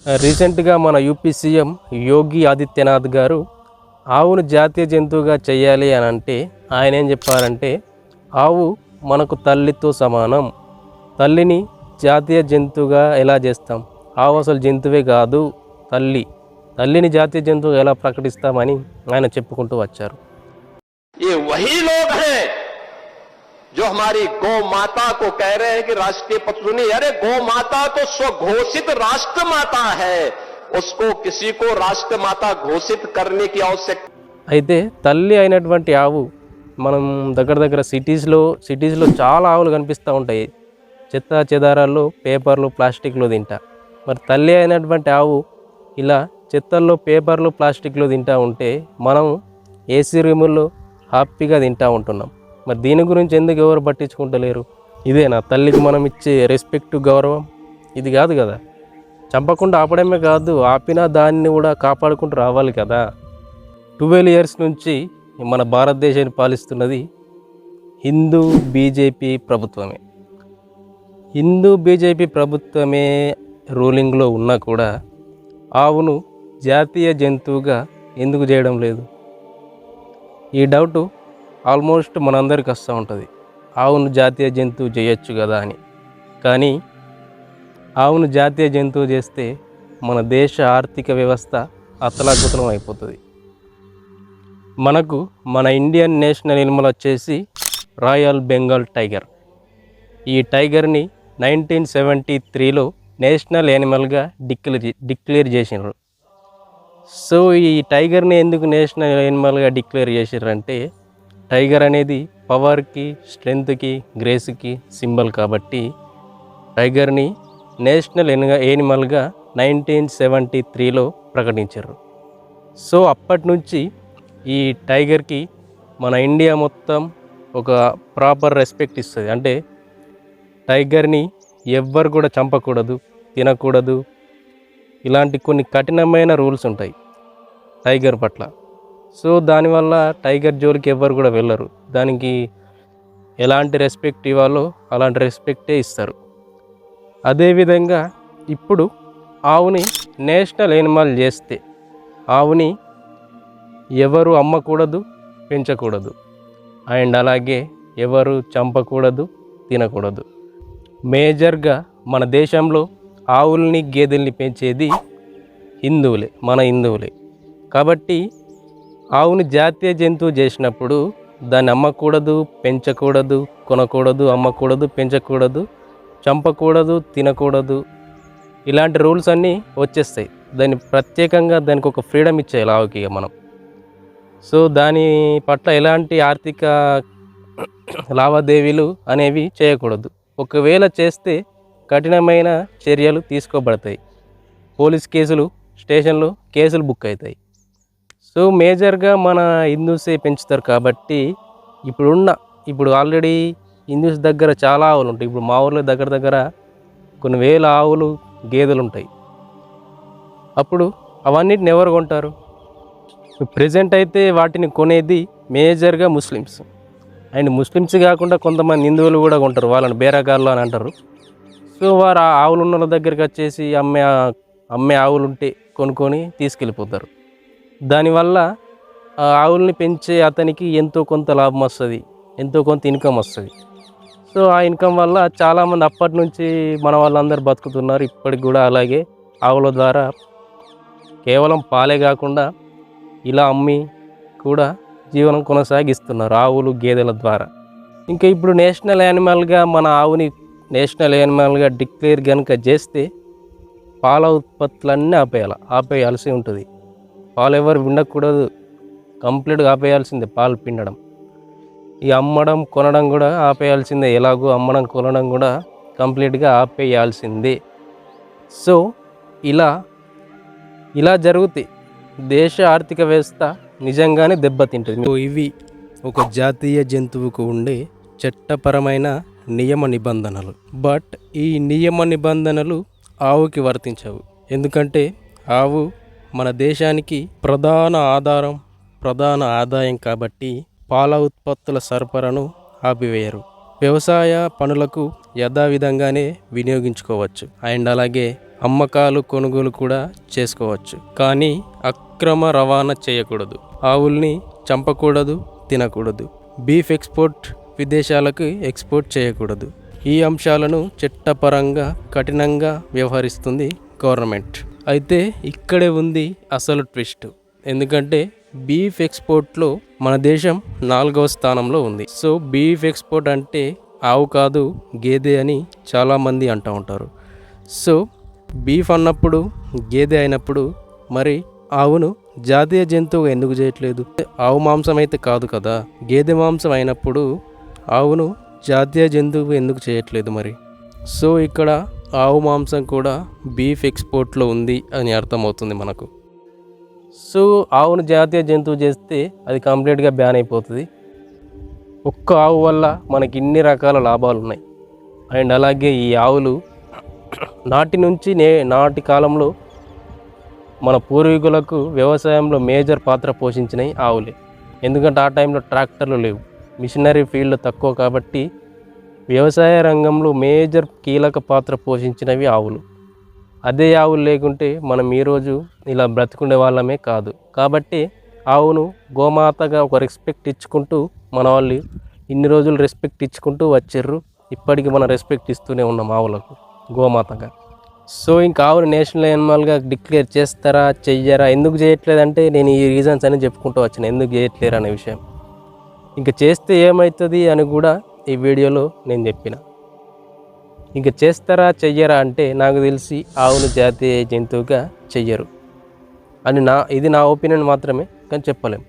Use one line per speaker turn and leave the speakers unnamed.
రీసెంట్గా మన UP CM Yogi Adityanath గారు ఆవును జాతీయ జంతువుగా చేయాలి అని అంటే ఆయన ఏం చెప్పారంటే ఆవు మనకు తల్లితో సమానం, తల్లిని జాతీయ జంతువుగా ఎలా చేస్తాం, ఆవు అసలు జంతువే కాదు, తల్లిని జాతీయ జంతువుగా ఎలా ప్రకటిస్తామని ఆయన చెప్పుకుంటూ వచ్చారు.
ये वही लोग हैं जो हमारी गौ माता को कह रहे हैं कि राष्ट्रीय पशु नहीं, अरे गौ माता तो स्वघोषित राष्ट्र माता है, उसको किसी को राष्ट्र माता घोषित करने की आवश्यकता.
అయితే తల్లి అయినటువంటి ఆవు మనం దగ్గర సిటీస్లో చాలా ఆవులు కనిపిస్తూ ఉంటాయి. చెత్త చెదారాల్లో, పేపర్లు, ప్లాస్టిక్లో తింటా. మరి తల్లి అయినటువంటి ఆవు ఇలా చెత్తల్లో, పేపర్లు, ప్లాస్టిక్లో తింటూ ఉంటే మనం ఏసీ రూముల్లో హ్యాపీగా తింటూ ఉంటున్నాం. మరి దీని గురించి ఎందుకు ఎవరు పట్టించుకుంటలేరు? ఇదేనా తల్లికి మనం ఇచ్చే రెస్పెక్ట్, గౌరవం? ఇది కాదు కదా. చంపకుండా ఆపడమే కాదు, ఆపినా దాన్ని కూడా కాపాడుకుంటూ రావాలి కదా. 12 years నుంచి మన భారతదేశాన్ని పాలిస్తున్నది హిందూ బీజేపీ ప్రభుత్వమే. హిందూ బీజేపీ ప్రభుత్వమే రూలింగ్లో ఉన్నా కూడా ఆవును జాతీయ జంతువుగా ఎందుకు చేయడం లేదు? ఈ డౌటు ఆల్మోస్ట్ మనందరికి వస్తూ ఉంటుంది. ఆవును జాతీయ జంతువు చేయొచ్చు కదా అని. కానీ ఆవును జాతీయ జంతువు చేస్తే మన దేశ ఆర్థిక వ్యవస్థ అతలాకుతలం అయిపోతుంది. మన ఇండియన్ నేషనల్ యానిమల్ వచ్చేసి రాయల్ బెంగాల్ టైగర్. ఈ టైగర్ని 1973లో నేషనల్ యానిమల్గా డిక్లేర్ చేసినారు. సో ఈ టైగర్ని ఎందుకు నేషనల్ యానిమల్గా డిక్లేర్ చేసారంటే టైగర్ అనేది పవర్కి, స్ట్రెంగ్త్కి, గ్రేస్కి సింబల్ కాబట్టి టైగర్ని నేషనల్ యానిమల్గా 1973లో ప్రకటించారు. సో అప్పటి నుంచి ఈ టైగర్కి మన ఇండియా మొత్తం ఒక ప్రాపర్ రెస్పెక్ట్ ఇస్తుంది. అంటే టైగర్ని ఎవ్వరు కూడా చంపకూడదు, తినకూడదు, ఇలాంటి కొన్ని కఠినమైన రూల్స్ ఉంటాయి టైగర్ పట్ల. సో దానివల్ల టైగర్ జోలికి ఎవ్వరు కూడా వెళ్ళరు. దానికి ఎలాంటి రెస్పెక్ట్ ఇవ్వాలో అలాంటి రెస్పెక్టే ఇస్తారు. అదేవిధంగా ఇప్పుడు ఆవుని నేషనల్ యానిమల్ చేస్తే ఆవుని ఎవరు అమ్మకూడదు, పెంచకూడదు, అండ్ అలాగే ఎవరు చంపకూడదు, తినకూడదు. మేజర్గా మన దేశంలో ఆవుల్ని, గేదెల్ని పెంచేది మన హిందువులే. కాబట్టి ఆవుని జాతీయ జంతువు చేసినప్పుడు దాన్ని అమ్మకూడదు, పెంచకూడదు, కొనకూడదు, అమ్మకూడదు, పెంచకూడదు, చంపకూడదు, తినకూడదు, ఇలాంటి రూల్స్ అన్నీ వచ్చేస్తాయి. దాన్ని ప్రత్యేకంగా దానికి ఒక ఫ్రీడమ్ ఇచ్చేయాలి ఆవుకి మనం. సో దాని పట్ల ఎలాంటి ఆర్థిక లావాదేవీలు అనేవి చేయకూడదు. ఒకవేళ చేస్తే కఠినమైన చర్యలు తీసుకోబడతాయి. పోలీస్ కేసులు, స్టేషన్లో కేసులు బుక్ అవుతాయి. సో మేజర్గా మన హిందూసే పెంచుతారు కాబట్టి ఇప్పుడు ఆల్రెడీ హిందూస్ దగ్గర చాలా ఆవులు ఉంటాయి. ఇప్పుడు మా ఊర్లో దగ్గర కొన్ని వేల ఆవులు, గేదెలు ఉంటాయి. అప్పుడు అవన్నిటిని ఎవరు కొంటారు? ప్రెజెంట్ అయితే వాటిని కొనేది మేజర్గా ముస్లిమ్స్. అండ్ ముస్లిమ్స్ కాకుండా కొంతమంది హిందువులు కూడా కొంటారు. వాళ్ళని బేరగాళ్ళు అని అంటారు. సో వారు ఆ ఆవులు ఉన్న దగ్గరికి వచ్చేసి అమ్మే ఆవులు ఉంటే కొనుక్కొని తీసుకెళ్ళిపోతారు. దానివల్ల ఆ ఆవుల్ని పెంచే అతనికి ఎంతో కొంత లాభం వస్తుంది, ఎంతో కొంత ఇన్కమ్ వస్తుంది. సో ఆ ఇన్కమ్ వల్ల చాలామంది అప్పటి నుంచి మన వాళ్ళందరూ బతుకుతున్నారు. ఇప్పటికి కూడా అలాగే ఆవుల ద్వారా కేవలం పాలే కాకుండా ఇలా అమ్మి కూడా జీవనం కొనసాగిస్తున్నారు ఆవులు, గేదెల ద్వారా. ఇంకా ఇప్పుడు నేషనల్ యానిమల్గా మన ఆవుని నేషనల్ యానిమల్గా డిక్లేర్ కనుక చేస్తే పాల ఉత్పత్తులన్నీ ఆపేయాల్సి ఉంటుంది. పాలు ఎవరు పిండకూడదు, కంప్లీట్గా ఆపేయాల్సిందే పాలు పిండడం. ఈ అమ్మడం, కొనడం కూడా ఆపేయాల్సిందే. ఎలాగో అమ్మడం, కొనడం కూడా కంప్లీట్గా ఆపేయాల్సిందే. సో ఇలా జరుగుతాయి. దేశ ఆర్థిక వ్యవస్థ నిజంగానే దెబ్బతింటుంది. ఇవి ఒక జాతీయ జంతువుకు ఉండే చట్టపరమైన నియమ నిబంధనలు. బట్ ఈ నియమ నిబంధనలు ఆవుకి వర్తించవు. ఎందుకంటే ఆవు మన దేశానికి ప్రధాన ఆదాయం కాబట్టి పాల ఉత్పత్తుల సరఫరాను ఆపివేయరు. వ్యవసాయ పనులకు యథావిధంగానే వినియోగించుకోవచ్చు. అండ్ అలాగే అమ్మకాలు కొనుగోలు కూడా చేసుకోవచ్చు. కానీ అక్రమ రవాణా చేయకూడదు. ఆవుల్ని చంపకూడదు, తినకూడదు. బీఫ్ ఎక్స్పోర్ట్ విదేశాలకు ఎక్స్పోర్ట్ చేయకూడదు. ఈ అంశాలను చట్టపరంగా కఠినంగా వ్యవహరిస్తుంది గవర్నమెంట్. అయితే ఇక్కడే ఉంది అసలు ట్విస్ట్. ఎందుకంటే బీఫ్ ఎక్స్పోర్ట్లో మన దేశం 4వ స్థానంలో ఉంది. సో బీఫ్ ఎక్స్పోర్ట్ అంటే ఆవు కాదు గేదె అని చాలామంది అంటూ ఉంటారు. సో బీఫ్ అన్నప్పుడు గేదె అయినప్పుడు మరి ఆవును జాతీయ జంతువుగా ఎందుకు చేయట్లేదు? ఆవు మాంసం అయితే కాదు కదా, గేదె మాంసం అయినప్పుడు ఆవును జాతీయ జంతువు ఎందుకు చేయట్లేదు మరి? సో ఇక్కడ ఆవు మాంసం కూడా బీఫ్ ఎక్స్పోర్ట్లో ఉంది అని అర్థమవుతుంది మనకు. సో ఆవును జాతీయ జంతువు చేస్తే అది కంప్లీట్గా బ్యాన్ అయిపోతుంది. ఒక్క ఆవు వల్ల మనకి ఇన్ని రకాల లాభాలు ఉన్నాయి. అండ్ అలాగే ఈ ఆవులు నాటి నుంచి నాటి కాలంలో మన పూర్వీకులకు వ్యవసాయంలో మేజర్ పాత్ర పోషించినవి ఆవులే. ఎందుకంటే ఆ టైంలో ట్రాక్టర్లు లేవు, మిషనరీ ఫీల్డ్ తక్కువ, కాబట్టి వ్యవసాయ రంగంలో మేజర్ కీలక పాత్ర పోషించినవి ఆవులు. అదే ఆవులు లేకుంటే మనం ఈరోజు ఇలా బ్రతుకునే వాళ్ళమే కాదు. కాబట్టి ఆవును గోమాతగా ఒక రెస్పెక్ట్ ఇచ్చుకుంటూ మన వాళ్ళు ఇన్ని రోజులు రెస్పెక్ట్ ఇచ్చుకుంటూ వచ్చారు. ఇప్పటికీ మనం రెస్పెక్ట్ ఇస్తూనే ఉన్నాం ఆవులకు గోమాతగా. సో ఇంకా ఆవును నేషనల్ యానిమల్గా డిక్లేర్ చేస్తారా చెయ్యరా? ఎందుకు చేయట్లేదంటే నేను ఈ రీజన్స్ అని చెప్పుకుంటూ వచ్చాను ఎందుకు చేయట్లేరు అనే విషయం. ఇంకా చేస్తే ఏమవుతుంది అని కూడా ఈ వీడియోలో నేను చెప్పిన. ఇంకా చేస్తారా చెయ్యరా అంటే నాకు తెలిసి ఆవును జాతీయ జంతువుగా చెయ్యరు అని ఇది నా ఒపీనియన్ మాత్రమే, కానీ చెప్పలేం.